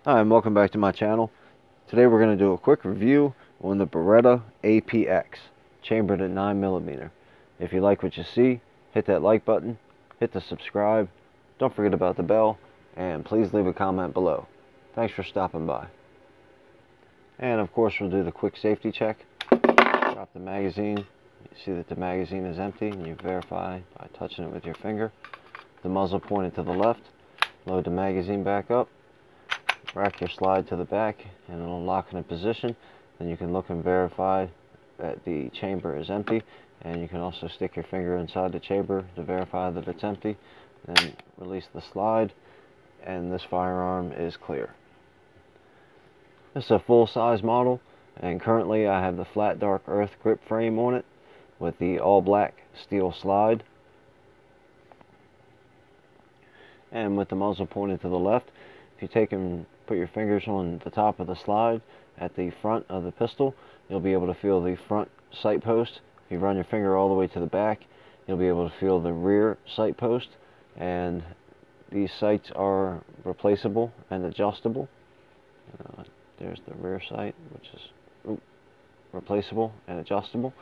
Hi, and welcome back to my channel. Today we're going to do a quick review on the Beretta Apx, chambered at 9mm. If you like what you see, hit that like button, hit the subscribe, don't forget about the bell, and please leave a comment below. Thanks for stopping by. And of course we'll do the quick safety check. Drop the magazine. You see that the magazine is empty, and you verify by touching it with your finger. The muzzle pointed to the left. Load the magazine back up. Rack your slide to the back and it'll lock in a position. Then you can look and verify that the chamber is empty, and you can also stick your finger inside the chamber to verify that it's empty. Then release the slide and this firearm is clear. This is a full-size model, and currently I have the flat dark earth grip frame on it with the all black steel slide, and with the muzzle pointed to the left. If you take and put your fingers on the top of the slide at the front of the pistol, you'll be able to feel the front sight post. If you run your finger all the way to the back, you'll be able to feel the rear sight post, and these sights are replaceable and adjustable. There's the rear sight, which is replaceable and adjustable.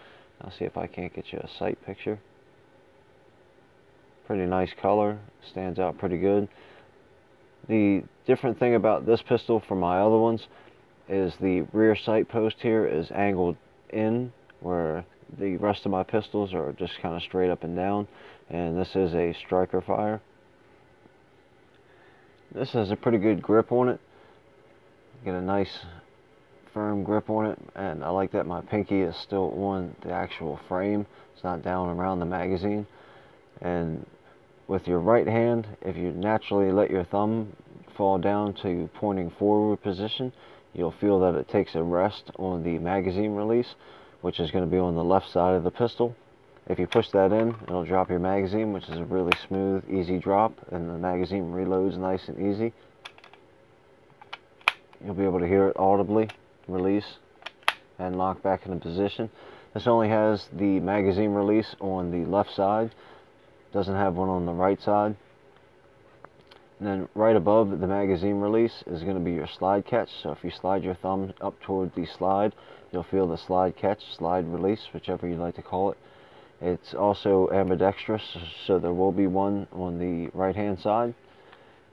I'll see if I can't get you a sight picture. Pretty nice color, stands out pretty good. The different thing about this pistol from my other ones is the rear sight post here is angled in, where the rest of my pistols are just kind of straight up and down, and this is a striker fire. This has a pretty good grip on it. Get a nice firm grip on it, and I like that my pinky is still on the actual frame. It's not down around the magazine. And with your right hand, if you naturally let your thumb fall down to pointing forward position, you'll feel that it takes a rest on the magazine release, which is going to be on the left side of the pistol. If you push that in, it'll drop your magazine, which is a really smooth, easy drop, and the magazine reloads nice and easy. You'll be able to hear it audibly release and lock back into position. This only has the magazine release on the left side, doesn't have one on the right side. And then right above the magazine release is going to be your slide catch. So if you slide your thumb up toward the slide, you'll feel the slide catch, slide release, whichever you like to call it. It's also ambidextrous, so there will be one on the right hand side,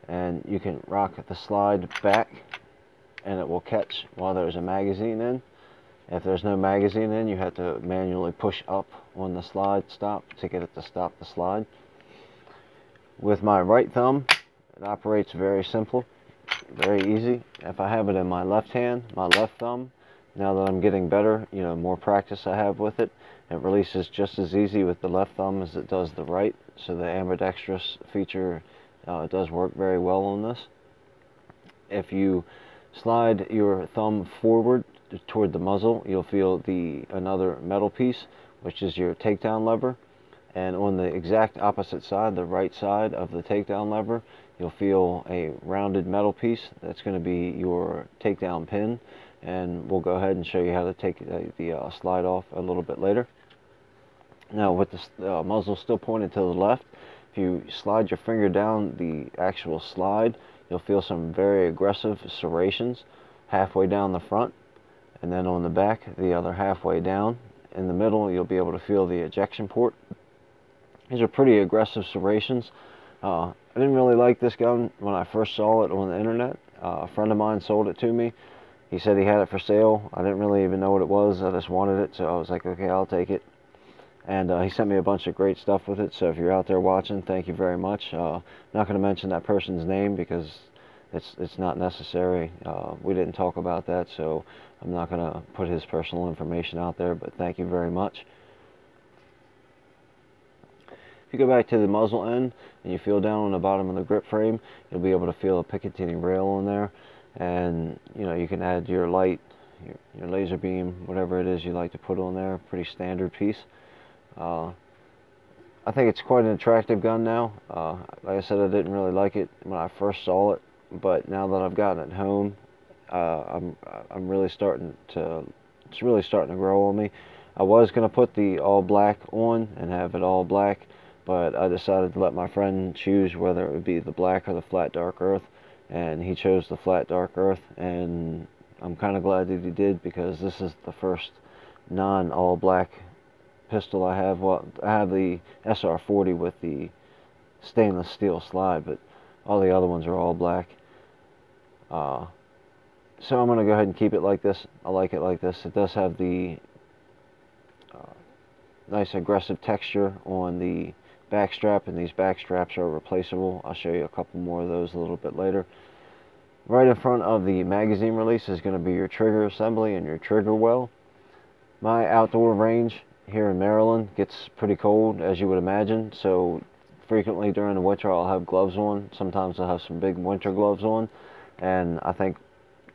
and you can rock the slide back and it will catch while there's a magazine in. If there's no magazine in, you have to manually push up on the slide stop to get it to stop the slide. With my right thumb, it operates very simple, very easy. If I have it in my left hand, my left thumb, now that I'm getting better, more practice I have with it, it releases just as easy with the left thumb as it does the right. So the ambidextrous feature does work very well on this. If you slide your thumb forward toward the muzzle, you'll feel another metal piece, which is your takedown lever. And on the exact opposite side, the right side of the takedown lever, you'll feel a rounded metal piece that's going to be your takedown pin. And we'll go ahead and show you how to take the slide off a little bit later. Now, with the muzzle still pointed to the left, if you slide your finger down the actual slide, you'll feel some very aggressive serrations halfway down the front, and then on the back, the other halfway down. In the middle, you'll be able to feel the ejection port. These are pretty aggressive serrations. I didn't really like this gun when I first saw it on the internet. A friend of mine sold it to me. He said he had it for sale. I didn't really even know what it was. I just wanted it, so I was like, okay, I'll take it. And he sent me a bunch of great stuff with it, so if you're out there watching, thank you very much. I'm not going to mention that person's name because it's not necessary. We didn't talk about that, so I'm not going to put his personal information out there, but thank you very much. If you go back to the muzzle end and you feel down on the bottom of the grip frame, you'll be able to feel a Picatinny rail on there, and you can add your light, your laser beam, whatever it is you like to put on there. Pretty standard piece. I think it's quite an attractive gun now. Like I said, I didn't really like it when I first saw it, but now that I've gotten it home, I'm really starting to. It's really starting to grow on me. I was gonna put the all black on and have it all black, but I decided to let my friend choose whether it would be the black or the flat dark earth, and he chose the flat dark earth, and I'm kind of glad that he did, because this is the first non-all black pistol I have. Well, I have the SR40 with the stainless steel slide, but all the other ones are all black. So I'm going to go ahead and keep it like this. I like it like this. It does have the nice aggressive texture on the back strap, and these back straps are replaceable. I'll show you a couple more of those a little bit later. Right in front of the magazine release is going to be your trigger assembly and your trigger well. My outdoor range here in Maryland gets pretty cold, as you would imagine, so frequently during the winter I'll have gloves on. Sometimes I'll have some big winter gloves on, and I think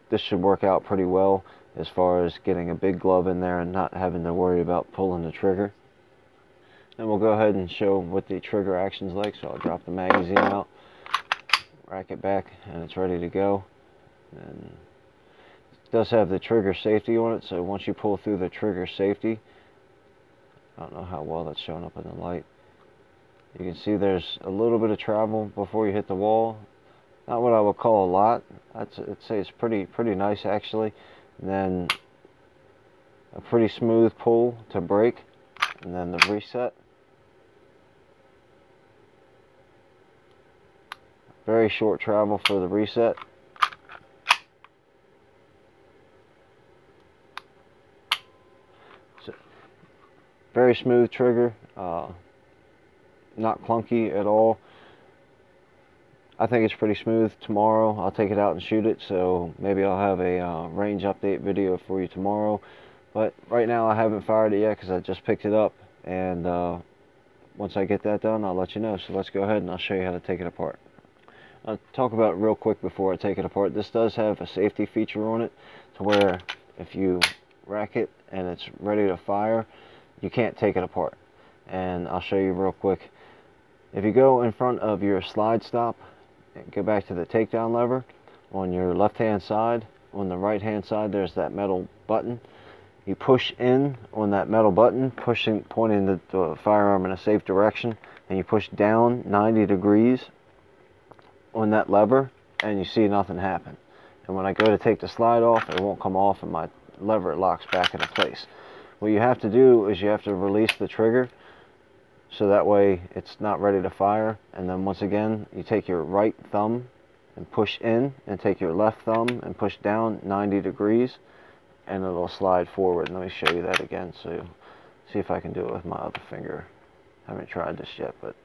this should work out pretty well as far as getting a big glove in there and not having to worry about pulling the trigger. And we'll go ahead and show what the trigger action's like. So I'll drop the magazine out, rack it back, and it's ready to go. And it does have the trigger safety on it, so once you pull through the trigger safety, I don't know how well that's showing up in the light, you can see there's a little bit of travel before you hit the wall. Not what I would call a lot. I'd say it's pretty nice actually. And then a pretty smooth pull to brake, and then the reset. Very short travel for the reset. So, very smooth trigger, not clunky at all. I think it's pretty smooth. Tomorrow I'll take it out and shoot it, so maybe I'll have a range update video for you tomorrow. But right now I haven't fired it yet because I just picked it up, and once I get that done I'll let you know. So let's go ahead and I'll show you how to take it apart. I'll talk about it real quick before I take it apart. This does have a safety feature on it to where if you rack it and it's ready to fire, you can't take it apart. And I'll show you real quick. If you go in front of your slide stop, go back to the takedown lever on your left hand side. On the right hand side there's that metal button. You push in on that metal button, pointing the firearm in a safe direction, and you push down 90 degrees on that lever, and you see nothing happen. And when I go to take the slide off, it won't come off, and my lever locks back into place. What you have to do is you have to release the trigger, so that way it's not ready to fire. And then once again, you take your right thumb and push in, and take your left thumb and push down 90 degrees, and it'll slide forward. And let me show you that again, so see if I can do it with my other finger. I haven't tried this yet, but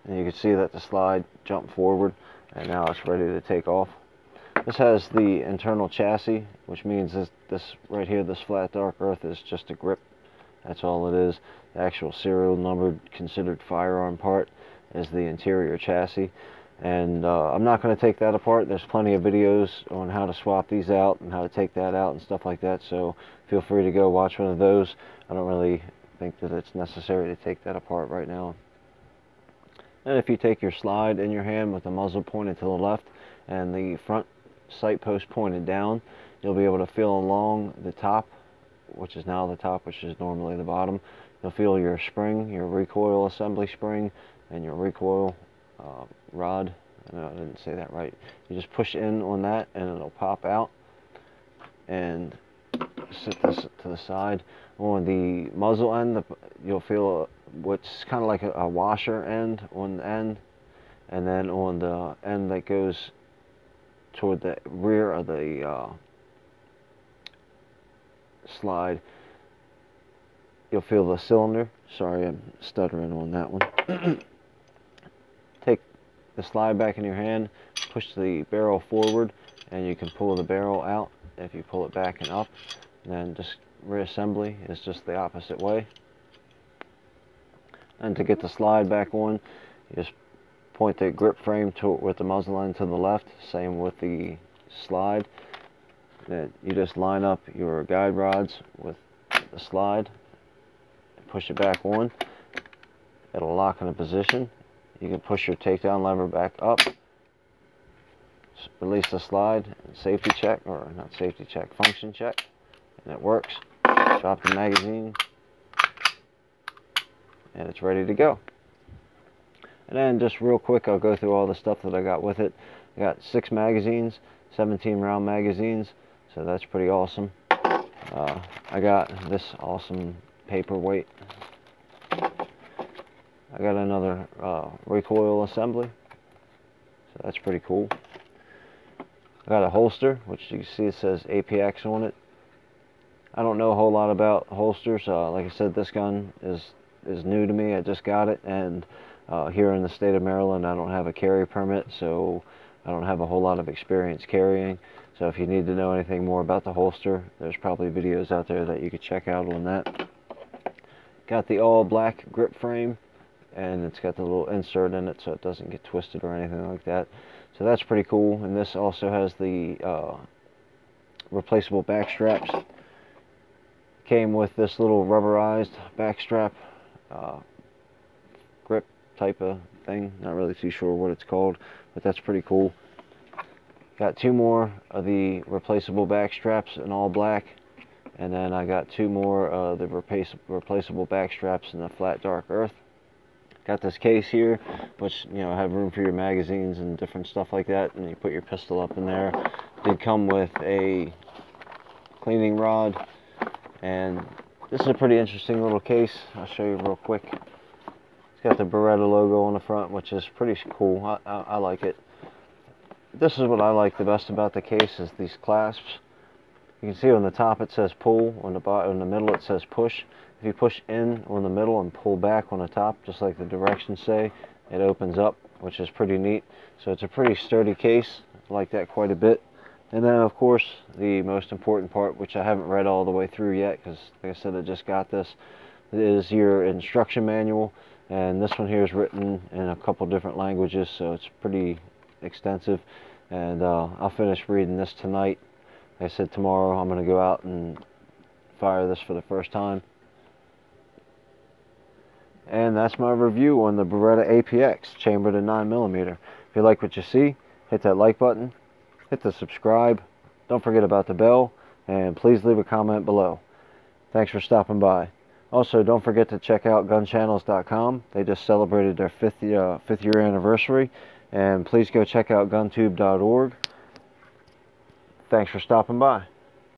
and you can see that the slide jumped forward, and now it's ready to take off. This has the internal chassis, which means this right here, this flat dark earth, is just a grip. That's all it is. The actual serial numbered considered firearm part is the interior chassis. And I'm not going to take that apart. There's plenty of videos on how to swap these out and how to take that out and stuff like that, so feel free to go watch one of those. I don't really think that it's necessary to take that apart right now. And if you take your slide in your hand with the muzzle pointed to the left and the front sight post pointed down, you'll be able to feel along the top, which is now the top, which is normally the bottom. You'll feel your spring, your recoil assembly spring, and your recoil rod. No, I didn't say that right. You just push in on that and it'll pop out and sit this to the side. On the muzzle end, you'll feel what's kind of like a washer end on the end, and then on the end that goes toward the rear of the slide, you'll feel the cylinder. Sorry, I'm stuttering on that one. Take the slide back in your hand, push the barrel forward, and you can pull the barrel out if you pull it back and up. And then just reassembly is just the opposite way. And to get the slide back on, you just point the grip frame with the muzzle end to the left. Same with the slide. Then you just line up your guide rods with the slide, push it back on. It'll lock in a position. You can push your takedown lever back up, release the slide, and safety check, or not safety check, function check, and it works. Drop the magazine, and it's ready to go. And then just real quick, I'll go through all the stuff that I got with it. I got 6 magazines, 17 round magazines, so that's pretty awesome. I got this awesome paperweight. I got another recoil assembly, so that's pretty cool. I got a holster, which you can see it says Apx on it. I don't know a whole lot about holsters. Like I said, this gun is new to me. I just got it, and here in the state of Maryland, I don't have a carry permit, so I don't have a whole lot of experience carrying. So if you need to know anything more about the holster, there's probably videos out there that you could check out on that. Got the all black grip frame, and it's got the little insert in it so it doesn't get twisted or anything like that. So that's pretty cool. And this also has the replaceable back straps. Came with this little rubberized back strap grip type of thing. Not really too sure what it's called, but that's pretty cool. Got 2 more of the replaceable back straps in all black, and then I got 2 more of the replaceable back straps in the flat dark earth. Got this case here, which, you know, have room for your magazines and different stuff like that, and you put your pistol up in there. Did come with a cleaning rod, and this is a pretty interesting little case. I'll show you real quick. It's got the Beretta logo on the front, which is pretty cool. I like it. This is what I like the best about the case, is these clasps. You can see on the top it says pull, on the bottom, in the middle it says push. If you push in on the middle and pull back on the top, just like the directions say, it opens up, which is pretty neat. So it's a pretty sturdy case. I like that quite a bit. And then, of course, the most important part, which I haven't read all the way through yet, because like I said, I just got this, is your instruction manual. And this one here is written in a couple different languages, so it's pretty extensive. And I'll finish reading this tonight. Like I said, tomorrow I'm going to go out and fire this for the first time. And that's my review on the Beretta Apx chambered in 9mm. If you like what you see, hit that like button, hit the subscribe, don't forget about the bell, and please leave a comment below. Thanks for stopping by. Also, don't forget to check out gunchannels.com. They just celebrated their 5th year anniversary. And please go check out guntube.org. Thanks for stopping by.